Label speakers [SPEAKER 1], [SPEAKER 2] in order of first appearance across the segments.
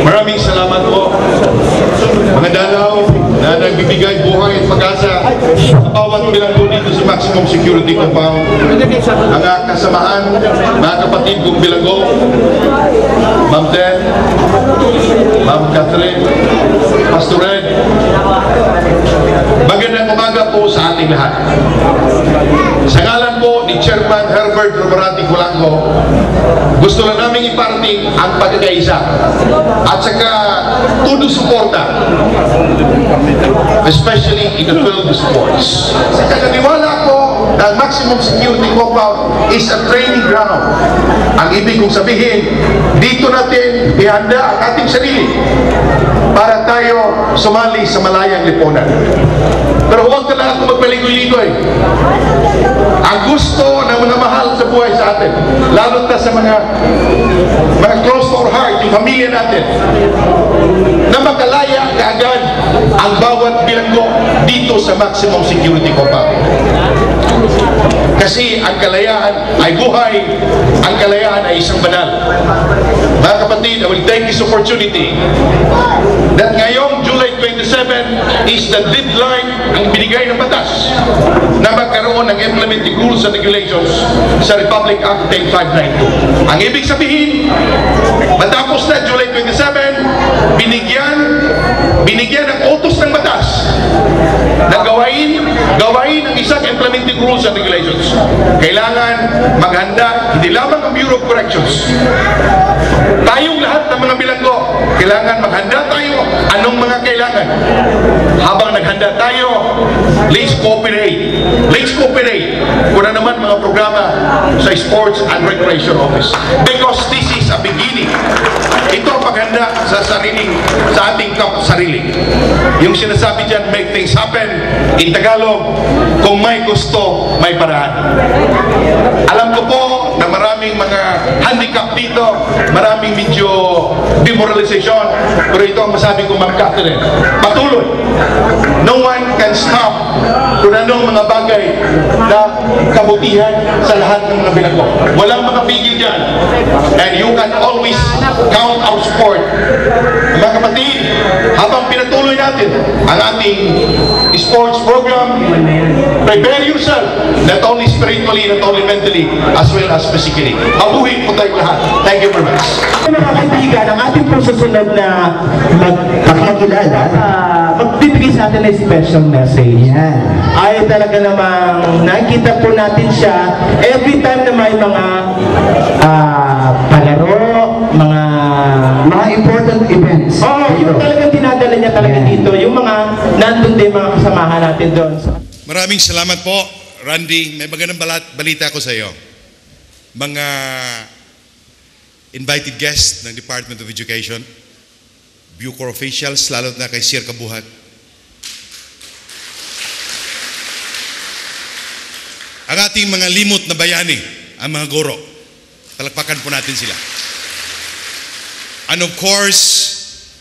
[SPEAKER 1] Maraming salamat po, mga dalaw na nagbibigay buhay at pag-asa sa bawat bilanggo dito sa Maximum Security Compound. Mga kasamahan, mga kapatid kong bilanggo, Ma'am Ten, Ma'am Catherine, Pastor Ed, magandang umaga po sa ating lahat. Sa ngalan po ni Chairman Herbert Roberati Colanco, gusto lang namin iparating ang pagkakaisa at saka todo suporta, especially in the field of sports. Sa kakaniwala ko na Maximum Security Compound is a training ground. Ang ibig kong sabihin, dito natin ihanda ang ating sarili para tayo sumali sa malayang lipunan. Pero huwag na lang ako magpaligoy-ligoy. Ang gusto ng mga mahal sa buhay sa atin, lalo na sa mga close to our heart, yung pamilya natin, na makalaya kaagad ang bawat bilanggo dito sa Maximum Security Compound. Kasi ang kalayaan ay buhay, ang kalayaan ay isang banal. Mga kapatid, I will take this opportunity that ngayong July 27 is the deadline ang binigay ng batas na magkaroon ng implementing rules and regulations sa Republic Act 10592. Ang ibig sabihin, matapos na July 27, binigyan ng utos ng batas na gawain ang isang implementing rules and regulations. Kailangan maghanda, hindi lamang ang Bureau of Corrections, tayong lahat ng mga bilanggo, kailangan maghanda tayo. Anong mga kailangan? Habang naghanda tayo, let's cooperate. Let's cooperate kung na naman mga programa sa Sports and Recreation Office. Because this is a beginning. Ito ang paghanda sa ating sarili. Yung sinasabi dyan, make things happen. In Tagalog, kung may gusto, may paraan. Alam ko po na maraming mga handicap dito, maraming medyo demoralization, pero ito ang masabi ko, Ma'am Catherine, patuloy. No one can stop kung anong mga bagay na kabutihan sa lahat ng mga bilanggo. Walang makapigil dyan. And you can always count our support. Mga kapatid, habang pinatuloy natin ang ating sports program, prepare yourself, not only spiritually, not only mentally, as well as physically. Mabuhay po tayo lahat. Thank you very much.
[SPEAKER 2] Mga kaibigan, ang ating po susunod na magpakilala, magbibigay sa atin ng special message. Yan. Ay talaga namang nakikita po natin siya every time na may mga palaro, mga important events. Oo, yung talagang dinadala niya talaga dito. Yung mga nandun din mga kasamahan natin doon.
[SPEAKER 3] Maraming salamat po, Randy. May magandang balita ko sa iyo. Mga invited guests ng Department of Education, Bucor officials, lalo na kay Sir Kabuhat. Ang ating mga limot na bayani, ang mga guro. Palakpakan po natin sila. And of course,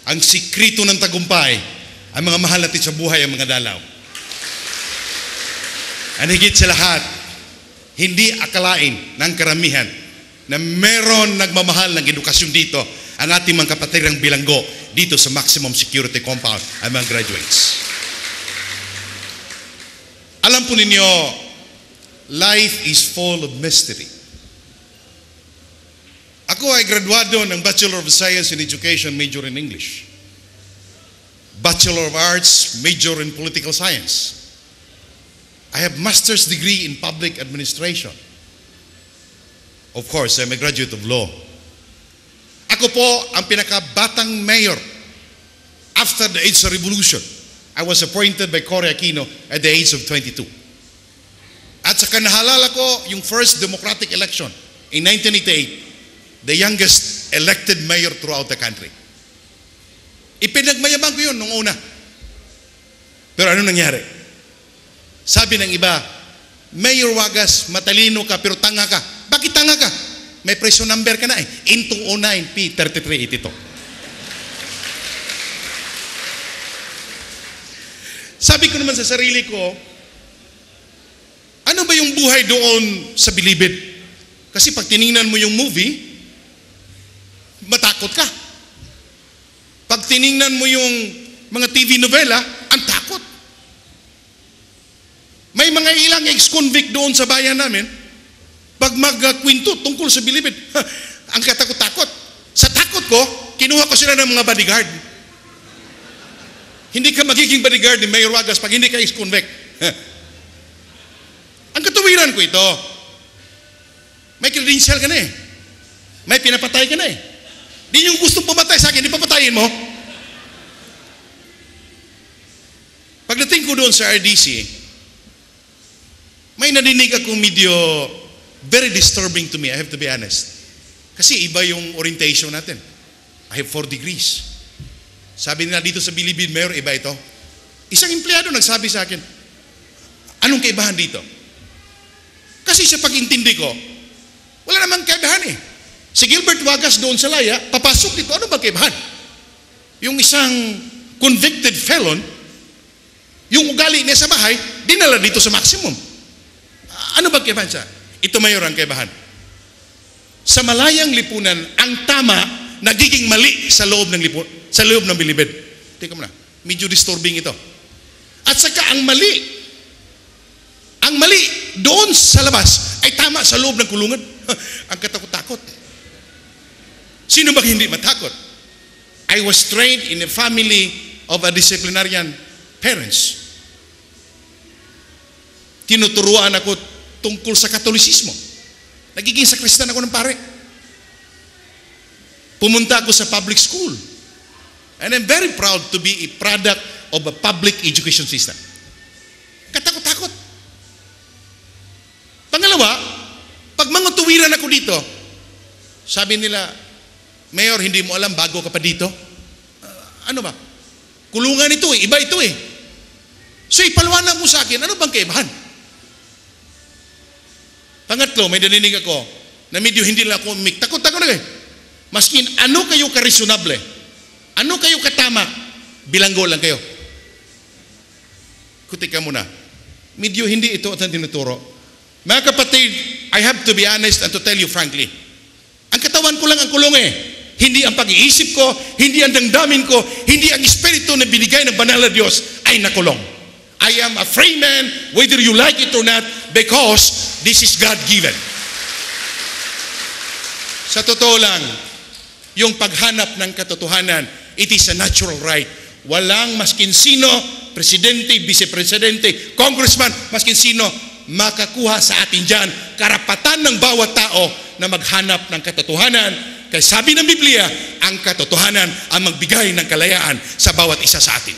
[SPEAKER 3] ang sikrito ng tagumpay, ang mga mahal natin sa buhay, ang mga dalaw. Ang higit sa lahat, hindi akalain ng karamihan na meron nagmamahal ng edukasyon dito ang ating mga kapatirang bilanggo dito sa Maximum Security Compound, ang mga graduates. Alam po ninyo, life is full of mystery. Ako ay graduado ng Bachelor of Science in Education, major in English. Bachelor of Arts, major in Political Science. I have master's degree in Public Administration. Of course, I'm a graduate of law. Ako po ang pinakabatang mayor after the AIDS revolution. I was appointed by Cory Aquino at the age of 22. At sa kanahalala ko, yung first democratic election in 1988, the youngest elected mayor throughout the country. Ipinagmayaman ko yun nung una. Pero ano nangyari? Sabi ng iba, Mayor Wagas, matalino ka pero tanga ka. Bakit tanga ka? May preso number ka na eh. Into 09 P3382. Sabi ko naman sa sarili ko, ano ba yung buhay doon sa Bilibid? Kasi pag tiningnan mo yung movie, matakot ka. Pag tiningnan mo yung mga TV novela, ang takot. May mga ilang ex-convict doon sa bayan namin, pag magkwento tungkol sa bilibid, ang katakot-takot. Sa takot ko, kinuha ko sila ng mga bodyguard. Hindi ka magiging bodyguard ni Mayor Wagas pag hindi ka ex-convict. Ang katuwiran ko ito, may credential ka na eh. May pinapatay ka na eh. Di yung gustong pumatay sa akin, di papatayin mo. Pagdating ko doon sa RDC, may nadinig akong medyo very disturbing to me, I have to be honest. Kasi iba yung orientation natin. I have 4 degrees. Sabi nila dito sa Bilibid, Mayor, iba ito. Isang empleyado nagsabi sa akin, anong kaibahan dito? Kasi sa pag-intindi ko, wala namang kaibahan eh. Si Gilbert Wagas doon sa Laya, papasok dito, ano ba kaibahan? Yung isang convicted felon, yung ugali niya sa bahay, dinala dito sa maximum. Ano ba kaibahan siya? Ito Mayor ang kaibahan. Sa malayang lipunan, ang tama nagiging mali sa loob ng sa loob ng bilibid. Teka muna, medyo disturbing ito. At saka ang mali doon sa labas ay tama sa loob ng kulungan. Ang katakot-takot. Sino ba hindi matakot? I was trained in a family of a disciplinarian parents. Tinuturuan ako tungkol sa Katolisismo. Nagiging sakristan ako ng pare. Pumunta ako sa public school. And I'm very proud to be a product of a public education system. Katakot-takot. Pangalawa, pag mga tuwiran ako dito, sabi nila, Mayor, hindi mo alam, bago ka pa dito? Ano ba? Kulungan ito eh, iba ito eh. So ipalwanag mo sa akin, ano bang kaibahan? Pangatlo, may naninig ako na medyo hindi lang ako takot na eh. Maskin ano kayo ka-reasonable, ano kayo katama, bilanggo lang kayo. Kutika muna, medyo hindi ito at ang tinuturo. Mga kapatid, I have to be honest and to tell you frankly, ang katawan ko lang ang kulong eh. Hindi ang pag-iisip ko, hindi ang damdamin ko, hindi ang espiritu na binigay ng banal na Diyos ay nakulong. I am a free man, whether you like it or not, because this is God-given. Sa totoo lang, yung paghanap ng katotohanan, it is a natural right. Walang maskin sino, presidente, vice-presidente, congressman, maskin sino, makakuha sa atin dyan. Karapatan ng bawat tao na maghanap ng katotohanan. Kaya sabi ng Biblia, ang katotohanan ang magbigay ng kalayaan sa bawat isa sa atin.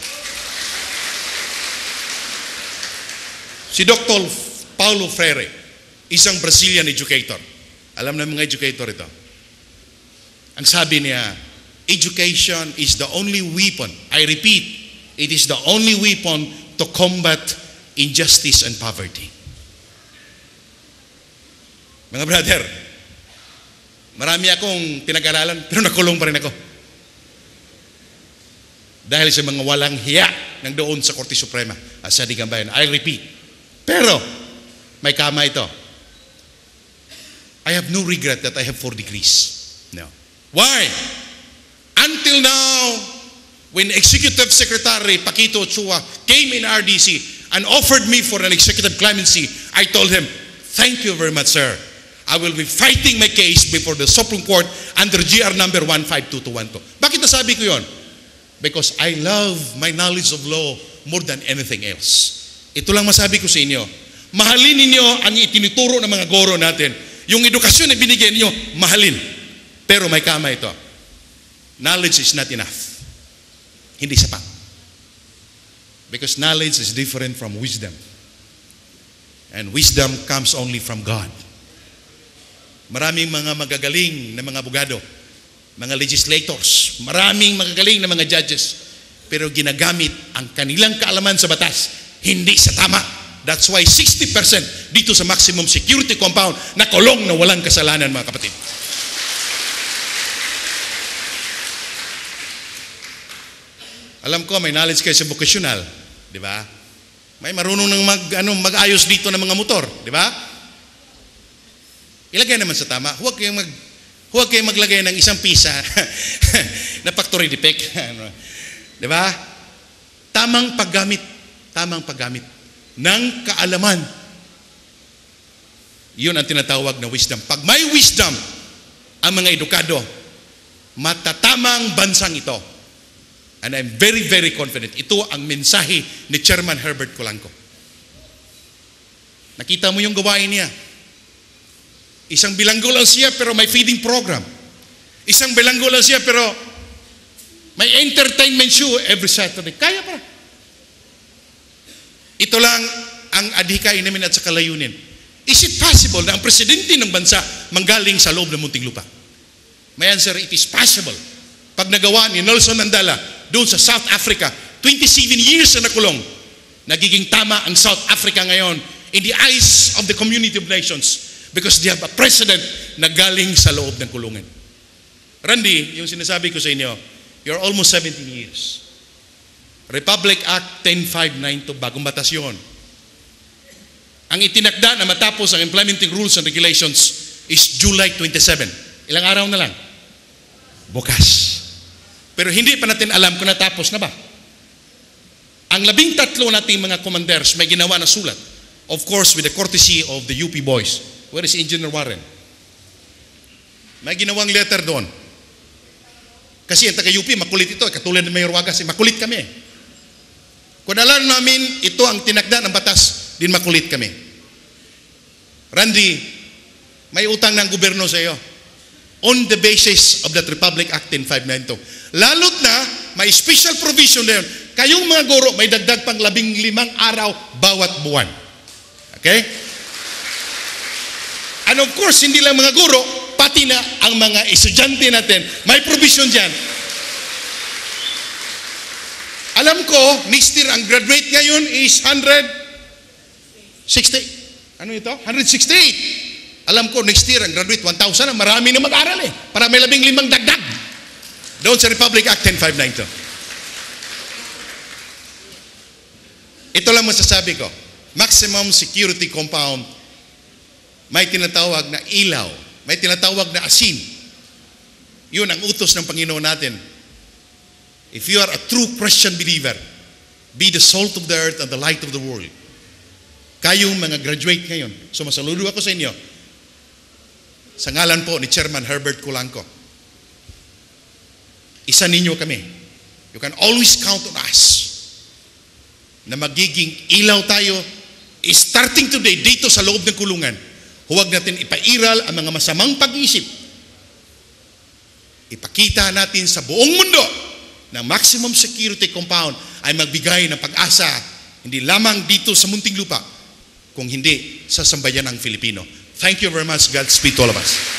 [SPEAKER 3] Si Dr. Paulo Freire, isang Brazilian educator. Alam na mga educator ito. Ang sabi niya, education is the only weapon, I repeat, it is the only weapon to combat injustice and poverty. Mga brother, marami akong pinag-aralan, pero nakulong pa rin ako. Dahil sa mga walang hiya ng doon sa Korte Suprema at sa Digambayan. I repeat. Pero, may kama ito. I have no regret that I have 4 degrees. No. Why? Until now, when Executive Secretary Paquito Ochoa came in RDC and offered me for an executive clemency, I told him, thank you very much, sir. I will be fighting my case before the Supreme Court under GR number 152212. Bakit nasabi ko yon? Because I love my knowledge of law more than anything else. Ito lang masabi ko sa inyo. Mahalin ninyo ang itinuturo ng mga guro natin. Yung edukasyon na binigyan ninyo, mahalin. Pero may kama ito. Knowledge is not enough. Hindi sapat. Because knowledge is different from wisdom. And wisdom comes only from God. Maraming mga magagaling na mga abogado, mga legislators, maraming magagaling na mga judges, pero ginagamit ang kanilang kaalaman sa batas, hindi sa tama. That's why 60% dito sa maximum security compound na kulong na walang kasalanan, mga kapatid. Alam ko may knowledge kayo sa vocational, di ba? May marunong ng mag-ayos dito ng mga motor, di ba? Ilagay naman sa tama. Huwag kayong maglagay ng isang pisa na factory defect. Di ba? Tamang paggamit ng kaalaman. Yun ang tinatawag na wisdom. Pag may wisdom ang mga edukado, matatamang bansang ito. And I'm very, very confident. Ito ang mensahe ni Chairman Herbert Colanco. Nakita mo yung gawain niya. Isang bilanggo lang siya pero may feeding program. Isang bilanggo lang siya pero may entertainment show every Saturday. Kaya pa. Ito lang ang adhikain namin at sa kalayunin. Is it possible na ang presidente ng bansa manggaling sa loob ng Muntinlupa? My answer, it is possible. Pag nagawa ni Nelson Mandela doon sa South Africa, 27 years na nakulong, nagiging tama ang South Africa ngayon in the eyes of the community of nations because they have a president na galing sa loob ng kulungan. Randy, yung sinasabi ko sa inyo, you're almost 17 years. Republic Act 10592, bagong batas yun. Ang itinakda na matapos ang implementing rules and regulations is July 27. Ilang araw na lang? Bukas. Pero hindi pa natin alam kung natapos na ba. Ang 13 nating mga commanders may ginawa na sulat. Of course, with the courtesy of the UP boys. Where is Engineer Warren? May ginawang letter doon. Kasi ang taga-UP, makulit ito. Katulad ng Mayor Wagas, makulit kami. Kung alam namin, ito ang tinakda ng batas, din makulit kami. Randy, may utang ng gobyerno sa iyo. On the basis of that Republic Act 10592. Lalo't na, may special provision na yun. Kayong mga guro, may dagdag pang 15 araw bawat buwan. Okay? And of course, hindi lang mga guro, pati na ang mga estudyante natin, may provision dyan. Alam ko, next year, ang graduate ngayon is 160. Ano ito? 168. Alam ko, next year, ang graduate 1,000. Marami na mag-aral eh. Para may 15 dagdag. Doon sa Republic Act 10592. Ito lang masasabi ko. Maximum security compound, may tinatawag na ilaw, may tinatawag na asin. Yun ang utos ng Panginoon natin. If you are a true Christian believer, be the salt of the earth and the light of the world. Kayong mga graduate ngayon, sumasaludo ako sa inyo, sa ngalan po ni Chairman Herbert Colanco. Isa ninyo kami. You can always count on us na magiging ilaw tayo starting today dito sa loob ng kulungan. Huwag natin ipairal ang mga masamang pag-iisip. Ipakita natin sa buong mundo na maximum security compound ay magbigay ng pag-asa hindi lamang dito sa Muntinlupa kung hindi sa sambayan ng Filipino. Thank you very much. Godspeed to all of us.